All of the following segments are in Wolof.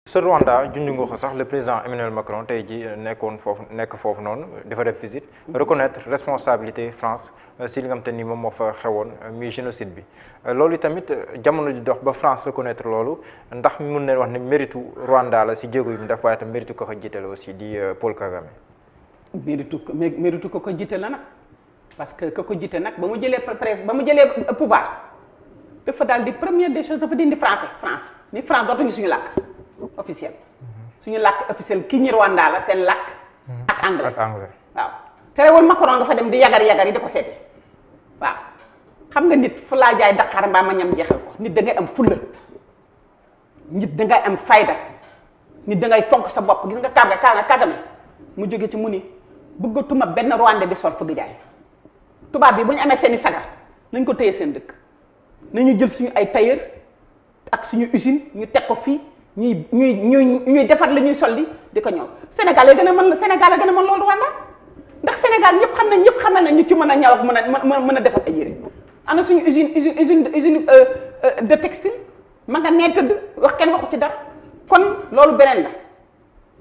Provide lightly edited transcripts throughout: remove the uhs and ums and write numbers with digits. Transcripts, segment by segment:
sa Rwanda junj nga ko sax le président Emmanuel Macron tey ji nekk foofu noonu dafa def visite reconnaître responsabilité France si li nga xam te ni moom moo fa xewoon muy génocide bi loolu tamit jamono di dox ba France reconnaître loolu ndax mun nañ wax ne méritu Rwanda la si jéego yi mu def waaye tam méritu ko jiite la aussi di Paul Kagame. méritu ko jiite la nag parce que ko jiite nag ba mu jëlee pouvoir dafa daal di première des choses dafa dindi France ni France dootuñu suñu làkk officiel suñu làkk officiel ki ñi Rwanda la seen làkk ak anglais waaw terewul Macron nga fa dem di yagar yi di ko seeti waaw xam nga nit fu laa jaay Dakar mbaa ma ñam jeexal ko nit da ngay am fulla nit da ngay am fayda nit da ngay fonk sa bopp gis nga Kagame mu jóge ci mu ni bëggatuma benn Rwandais di sol fëgg jaay tubaab bi bu ñu amee seeni sagar nañ ko téye seen dëkk nañu jël suñu ay tailleur ak suñu usine ñu teg ko fii ñuy defar la ñuy soldi di ko ñëw Sénégal a gën a mën loolu Rwanda ndax Sénégal ñëpp xam nañ ñu ci mën a ñaw ak mën a defar ay yére ana suñu usine de textile ma nga nee tëdd wax kenn waxu ci dara kon loolu beneen la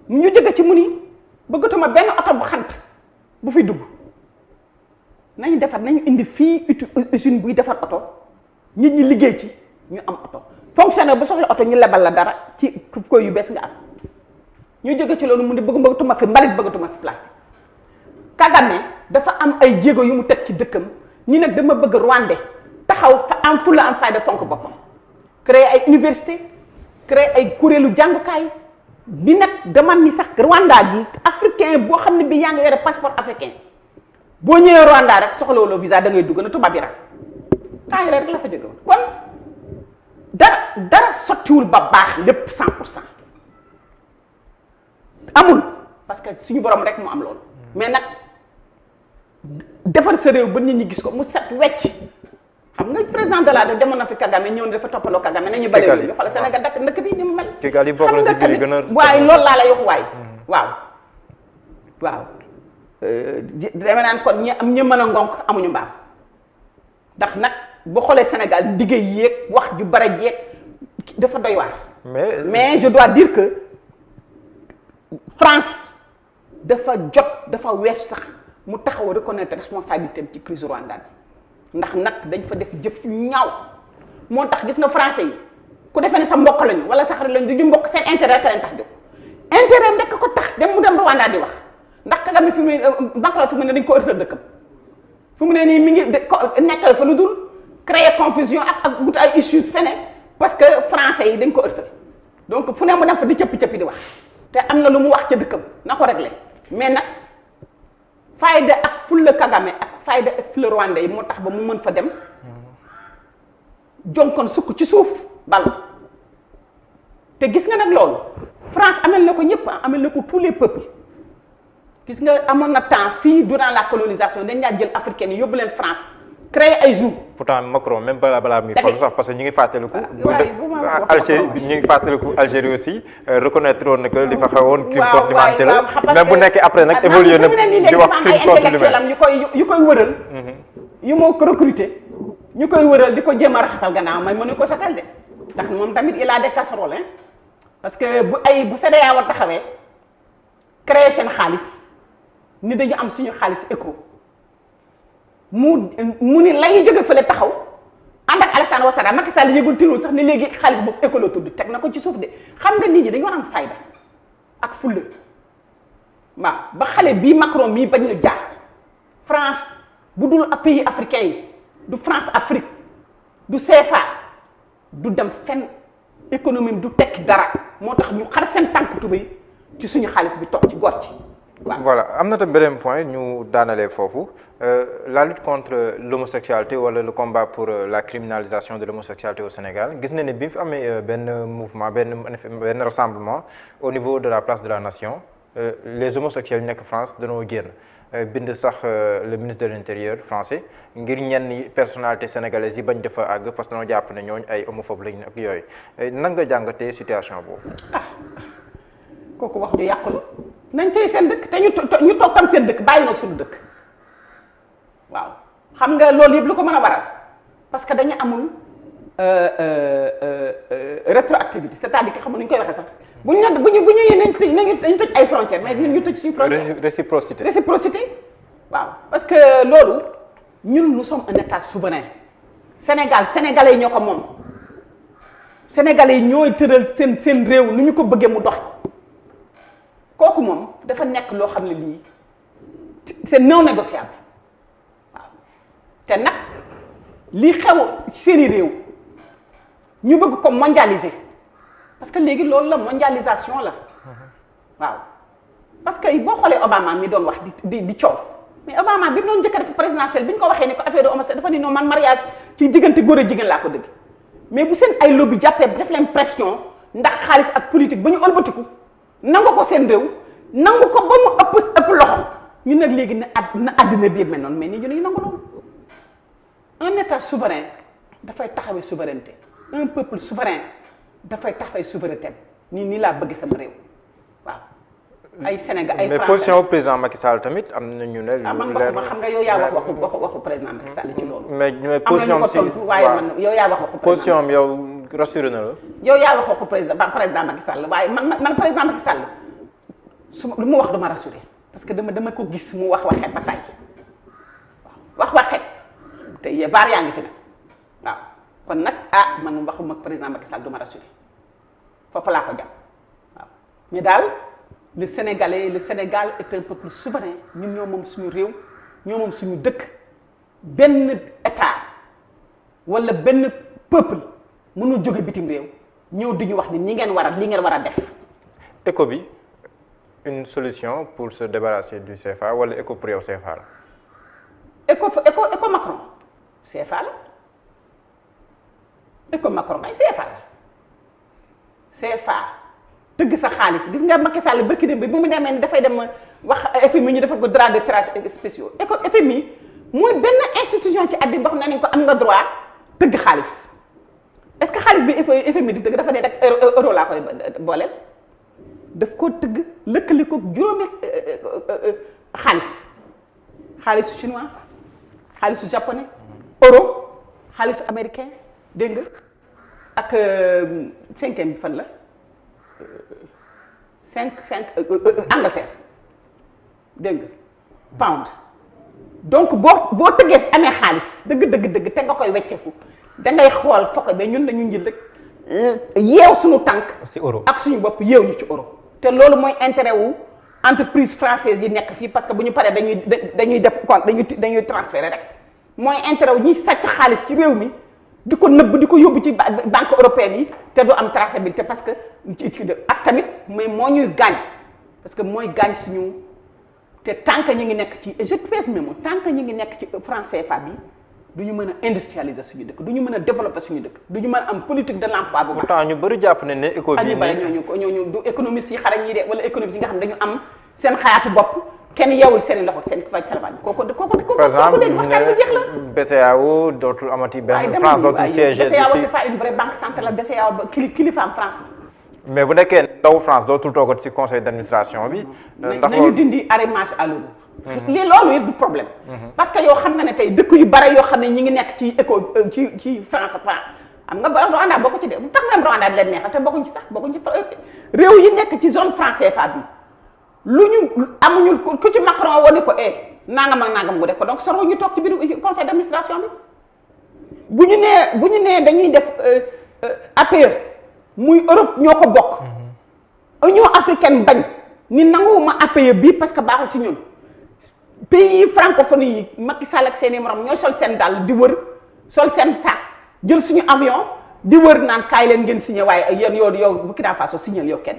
ñu jóge ci mu ni bëggatuma benn oto bu xant bu fi dugg nañu indi fii usine buy defar oto nit ñi liggéey ci ñu am oto fonctionnaire bu soxla oto ñu lebal la dara ci koy yu bees nga am ñu jóge ci loolu mu ne bëggatuma fi mbalit bëggatuma fi plastique Kagame dafa am ay jéego yu mu teg ci dëkkam ñi nag dama bëgg Rwandais taxaw fa am fulla am fayda fonk boppam créer ay université créer ay kuréelu jàngukaay bi nag dama ni sax Rwanda gi africain boo xam ne bi yaa ngi yore passeport africain boo ñëwee Rwanda rek soxlawuloo visa da ngay dugg na tubaab yi rek temps yi rek la fa jóge woon kon dara sottiwul ba baax lépp 100% amul parce que suñu borom rek mu am loolu mais nag defar sa réew ba nit ñi gis ko mu set wecc xam nga président de la def demoon na fi Kagame ñëw ne dafa toppandoo Kagame nañu bale réew mi xoolal Sénégal ndëkk bi ni mu mel xam nga tamit waaye loolu laa lay wax waaw dama naan kon ñi mën a ngonk amuñu mbaam ndax nag boo xoolee Sénégal liggéey yéeg wax ju bara jeeg dafa doy waar mais je dois dire que France dafa weesu sax mu taxaw a reconnaître responsabilité am ci crise Rwanda bi ndax nag dañ fa def jëf yu ñaaw moo tax gis nga français yi ku defee ne sa mbokk lañu wala sax lañu du ñu mbokk seen intérêt ka leen tax jóg intérêt ndekk ko tax dem Rwanda di wax ndax Kagame fi mu Macron fi mu ne dañ ko ërtal dëkkam fi mu ne nii mi ngi nekkal fa lu dul créer confusion ak gut ay issues feneen parce que français yi dañ ko ërtal donc fu ne mu dem fa di cëppi di wax te am na lu mu wax ca dëkkam na ko régler mais nag fayda ak fulla Kagame ak fayda ak fulla Rwanda yi moo tax ba mu mën fa dem jonkon sukk ci suuf balu te gis nga nag loolu France amel na ko ñëpp amel na ko tous les peuples gis nga amoon na temps fii durant la colonisation dañ daan jël africaine yi yóbbu leen France créer ay jours. pourtant Macron même balaa muy falu sax parce que ñu ngi fàttaliku. Algérie aussi reconnaître woon na que li fa xewoon. crime contre l'humanité la même bu nekkee après nag évolué na di wax crime contre l'humanité yu koy wëral. yu moo ko recruter ñu koy wëral di ko jéem a raxasal gannaaw may mënu ko satal de ndax moom tamit il a des casseroles hein parce que bu CEDEAO taxawee créer seen xaalis ni dañu am suñu xaalis éco. mu ni lay jóge fële taxaw ànd ak Alassane Ouattara Macky Sall yëgul tinul sax ni léegi xaalis boobu école tudd teg na ko ci suuf de xam nga nit ñi dañu war am fayda ak fulla waaw ba xale bii Macron mii bañ ñu jaax France bu dul pays africain yi du France Afrique du CFA du dem fenn économie du tekki dara moo tax ñu xar seen tànk tubéy ci suñu xaalis bi toog ci góor ci waaw. voilà am na tam beneen point ñu daanalee foofu la lutte contre l'homosexualité wala le combat pour la criminalisation de l'homosexualité au Sénégal gis na ne bi fi amee benn mouvement benn rassemblement au niveau de la place de la Nation les homosexuels nekk France dañoo génn bind sax le ministre de l'Intérieur français ngir ñenn personnalité sénégalaise yi bañ dafa àgg parce que dañoo jàpp ne ñooñu ay homophobe lañ ak yooyu nan nga jàngatee situation boobu. kooku wax ju yàqu la nañ tey seen dëkk te ñu toog tam seen dëkk bàyyi nag suñu dëkk waaw xam nga loolu yëpp lu ko mën a waral parce que dañu amul rétroactivité c'est-à-dire que xam nga nu ñu koy waxee sax bu ñu yee nañu tëj ay frontières mais ñun ñu tëj suñu frontière. réciprocité waaw parce que loolu ñun nous sommes un état souverain sénégalais yi ñoo ko moom sénégalais yi ñooy tëral seen réew nu ñu ko bëggee mu dox ko kooku moom dafa nekk loo xam ne lii c'est non négociable waaw te nag lii xew seeni réew ñu bëgg ko mondialiser parce que léegi loolu la mondialisation la waaw parce que boo xoolee Obama mi doon wax di coow mais Obama bi mu doon njëkk a def présidentielle bi ñu ko waxee ni ko affaire de homosexualité dafa ni non man mariage ci diggante góor a jigéen laa ko dëgg mais bu seen ay lobby jàppee def leen pression ndax xaalis ak politique ba ñu ëlbatiku nangu ko seen réew nangu ko ba mu ëpp loxo ñu nag léegi na àddina bi mel noonu mais nii ñu nangu loolu un état souverain dafay taxawee souveraineté un peuple souverain dafay taxawee souveraineté nii laa bëgg sama réew waaw ay Sénégal ay français mais position président Macky Sall tamit am na ñu ne. man waxuma xam nga yow yaa wax waxu président Macky Sall ci loolu. mais position am na ñu ko tontu waaye man yow yaa wax waxu. position am yow rassuré na la. yow yaa wax waxu président Macky Sall waaye man président Macky Sall su lu mu wax dama rassuré parce que dama ko gis mu wax waxet ba tay waaw wax waxet te vaar yaa ngi fi nag waaw kon nag man waxuma président Macky Sall dama rassuré foofu laa ko jàpp waaw mais daal. le Sénégal est un peuple souverain ñun ñoo moom suñu réew ñoo moom suñu dëkk benn état wala benn peuple mënul jóge bitim réew ñëw di ñu wax ni li ngeen war a def. ECO bi une solution pour se débarrasser du CFA wala ECO pour yow CFA la. ECO Macron CFA la ECO Macron ay CFA la CFA. tëgg sa xaalis gis nga Macky Sall barki dem bi bu mu demee ni dafay dem wax FMI ñu defal ko droit de tirage spéciaux FMI mooy benn institution ci àddina boo xam ne nañ ko am nga droit tëgg xaalis est-ce que xaalis bi FMI di tëgg dafa ne rek euro laa koy booleel daf ko tëgg lëkkali ko juróomi xaalisu chinois xaalisu japonais euro xaalisu américain dégg nga ak cinquième bi fan la Angleterre dégg nga pound donc boo tëggee amee xaalis dëgg te nga koy wecceeku da ngay xool fokk ba ñun dañu njël rek yeew suñu tànk ci euro ak suñu bopp yeew ñu ci euro te loolu mooy intérêt wu entreprise française yi nekk fii parce que bu ñu paree dañuy def compte dañuy transférer rek mooy intérêt wu ñuy sàcc xaalis ci réew mi di ko nëbb di ko yóbbu ci banque européenne yi te du am traçabilité parce que ak tamit mais moo ñuy gaañ parce que mooy gaañ suñu te tant que ñu ngi nekk ci je pèse mes mots tant que ñu ngi nekk ci franc CFA bi du ñu mën a industrialiser suñu dëkk du ñu mën a développer suñu dëkk du ñu mën a am politique de l'emploi bu baax. pourtant ñu bëri jàpp ne éco bi ñu bëri ñooñu du économistes yi xarañ ñi de wala économistes yi nga xam ne dañu am seen xalaatu bopp kenn yeewul seen loxo seen faj salvaañ kooku dégg waxtaan bu jeex la. BCEAO dootul amati benn France dootul siège BCEAO c'est pas une vraie banque centrale BCEAO kilifaam France la. mais bu nekkee ndaw France dootul toogat ci conseil d'administration bi. ndax nañu dindi arrimage à l'euro. loolu it du problème. parce que yow xam nga ne tey dëkk yu bare yoo xam ne ñi ngi nekk ci ci France am nga Rwanda bokk ci de tax na Rwanda di leen neexal te bokkuñ ci sax bokkuñ ci réew yi nekk ci zone franc CFA bi lu ñu amuñu ku ci Macron woni ko nangam ak nangam bu def ko donc soro ñu toog ci biir conseil d'administration bi bu ñu nee dañuy def APE muy Europe ñoo ko bokk. Union africaine bañ ni nanguwuma APE bii parce que baaxul ci ñun pays francophonie yi Macky Sall ak seeni morom ñooy sol seen dàll di wër sol seen sac jël suñu avion di wër naan kaay leen ngeen signé waaye yéen yow Burkina Faso signé yow kenn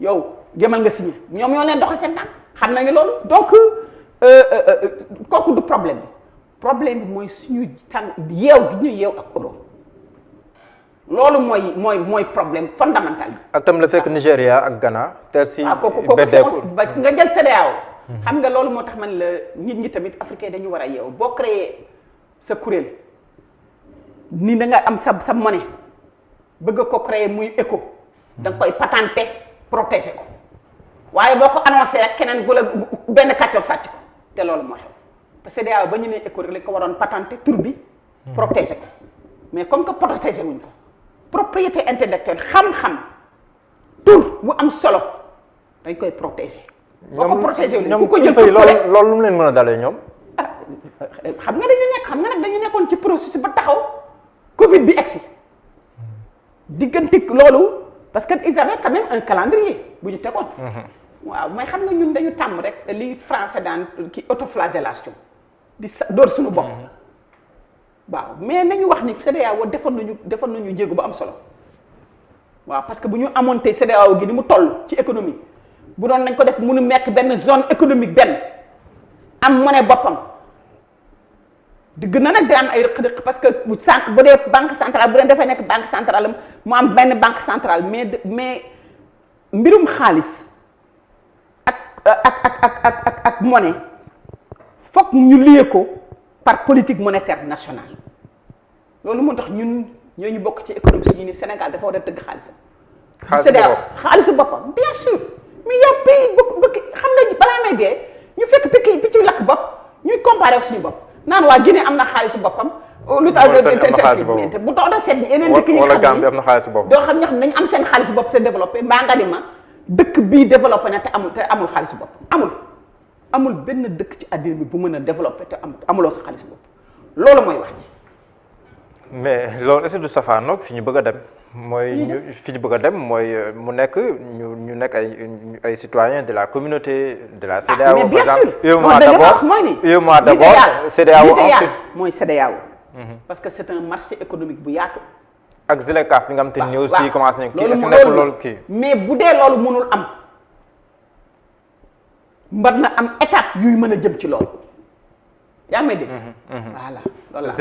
yow jëmal nga signé ñoom ñoo leen doxal seen tànk xam nañu loolu donc kooku du problème bi mooy suñu tànk yeew gi ñu yeew ak euro loolu mooy problème fondamental bi. ak tam la fekk Nigéria ak Ghana. te si kooku nga jël CEDEAO xam nga loolu moo tax man la nit ñi tamit africain dañu war a yeewu boo créé sa kuréel ni da nga am sa monnaie bëgg ko créer muy éco da nga koy patenté protéger ko waaye boo ko annoncé ak keneen bu la benn kàccoor sàcc ko te loolu moo xew parce que CEDEAO ba ñu ne éco rek lañ ko waroon patenté tur bi protéger ko mais comme que protéger wuñ ko propriété intellectuelle xam-xam tur bu am solo dañ koy protéger. boo ko protéger ku ko jël loolu lu mu leen mën a dalee ñoom. xam nga nag dañu nekkoon ci processus ba taxaw Covid bi egsi diggante loolu parce que ils avaient quand même un calendrier bu ñu tegoon. waaw mais xam nga ñun dañu tàmm rek li français daan ki autoflagellation di door suñu bopp. waaw mais nañu wax ni CEDEAO defoon nañu jéego bu am solo waaw parce que bu ñu amoon tey CEDEAO gi ni mu toll ci économie bu doon nañ ko def mënu nekk benn zone économique benn am monnaie boppam di gën a nag dina am ay rëq-rëq parce que bu sànq bu dee banque centrale bu dee dafay nekk banque centrale mu am benn banque centrale mais mbirum xaalis ak monnaie foog ñu lié ko par politique monétaire nationale loolu moo tax ñun ñooñu bokk ci économie suñu ni Sénégal dafa war a tëgg xaalisam. xaalisu boppam bien sûr mais y a pays bëgg xam nga balaa may dee ñu fekk picc lakk bopp ñuy comparé ak suñu bopp naan waa Guinée am na xaalisu boppam. lu tax te bu doon da seet yeneen dëkk yi wala Gambie am na xaalisu boppam. doo xam ñoo xam ne dañu am seen xaalisu bopp te développé mbaa nga ni ma dëkk bii développé na te amul xaalisu bopp amul benn dëkk ci àddina bi bu mën a développé te amuloo sa xaalis bopp loolu mooy wax ji. mais loolu est-ce que du safaanoog fi ñu bëgg a dem. fi ñu bëgg a dem mooy mu nekk ñu nekk ay citoyens de la communauté de la CEDEAO. mais bien sûr UEMOA d'abord UEMOA d'abord CEDEAO ensuite mooy CEDEAO. parce que c'est un marché économique bu yaatu. ak ZLECAf bi nga xam te ni aussi commencé nañ kii est-ce que nekkul loolu kii. mais bu dee loolu mënul am. mbar na am étape yuy mën a jëm ci loolu yaa ngi may dégg. voilà loolu la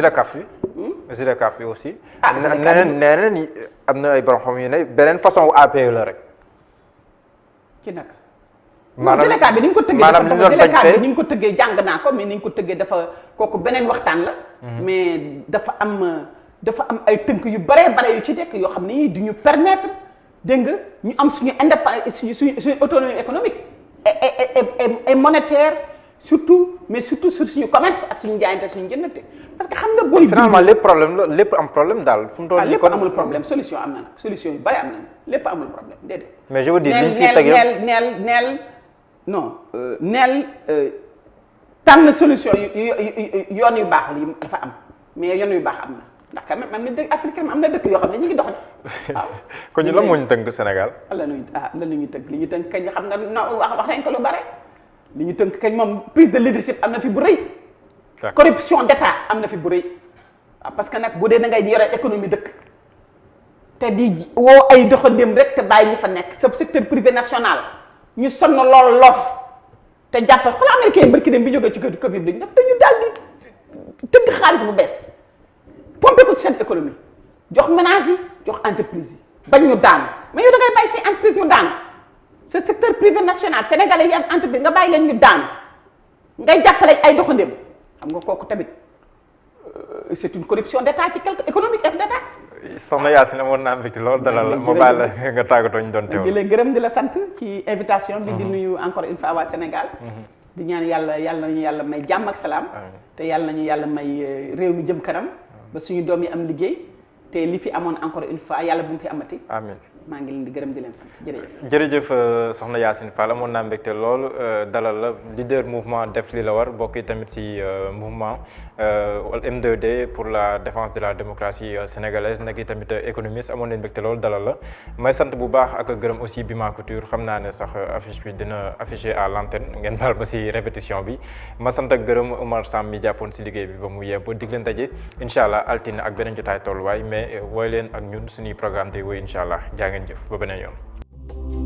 ZLECAf bi aussi. nee am na ay borom xam yu ne beneen façon wu APE la rek. ci naka. maanaam ZLECAf bi ni ñu ko tëggee dafa ZLECAf bi ni ñu ko tëggee jàng naa ko mais ni ñu ko tëggee dafa kooku beneen waxtaan la. mais dafa am ay tënk yu bare yu ci nekk yoo xam ni du ñu permettre dégg nga ñu am suñu indépendance suñu autonomie économique. et monétaire surtout mais surtout sur suñu commerce ak suñu jaayante suñu jëndante parce que xam nga booy. finalement lépp am problème daal fu mu toll nii lépp amul problème solution am na nag solution yu bari am na lépp amul problème déedéet. mais je veux dire liñ fi teg neel tànn solution yoon yu baax yi dafa am mais yoon yu baax am na ndax quand même am na dëkk africain am na dëkk yoo xam ne ñu ngi dox de waaw. kon ñu lan moo ñu tënk Sénégal. lan la ñuy tënk li ñu tënk kañ xam nga no wax nañ ko lu bare li ñu tënk kañ moom prise de leadership am na fi bu rëy. corruption d'état am na fi bu rëy waaw parce que nag bu dee da ngay yore économie dëkk te di woo ay doxandéem rek te bàyyi ñi fa nekk sa secteur privé national ñu sonn lool loof te jàppal xoolal américain barki dem bi jógee ci Covid bi dañu daal di tëgg xaalis bu bees pompé ko ci seen économie jox ménage yi jox entreprise yi bañ ñu daanu mais yow da ngay bàyyi say entreprise ñu daanu ce secteur privé national sénégalais yi am entreprise nga bàyyi leen ñu daanu ngay jàppale ay doxandéem xam nga kooku tamit c'est une corruption d'état ci quelque économique d'état. soxna Yacine amoon naa mbégte lool dalal la ma baal la nga tàggatoo ñu doon teewul. di la gërëm di la sant ci invitation bi. di nuyu encore une fois waa Sénégal. di ñaan yàlla nañu yàlla may jàmm ak salaam. te yàlla nañu yàlla may réew mi jëm kanam. ba suñu doom yi am liggéey te li fi amoon encore une fois yàlla bu mu fi amati. amiin maa ngi leen di gërëm di leen sant jërëjëf. jërëjëf soxna Yacine Fall amoon naa mbégte lool dalal la leader mouvement def li la war bokk tamit ci mouvement M2D pour la défense de la démocratie sénégalaise nekk tamit économiste amoon nañ mbégte lool dalal la may sant bu baax ak gërëm aussi Bima Couture xam naa ne sax affiche bi dina affiché à l'antenne ngeen baal ba ci répétition bi ma sant ak gërëm Omar Sam mi jàppoon ci liggéey bi ba mu yem ba dig leen daje incha allah altine ak beneen jotaay tolluwaay mais wooy leen ak ñun suñuy programme day wooy incha allah ngeen jëf ba beneen yoon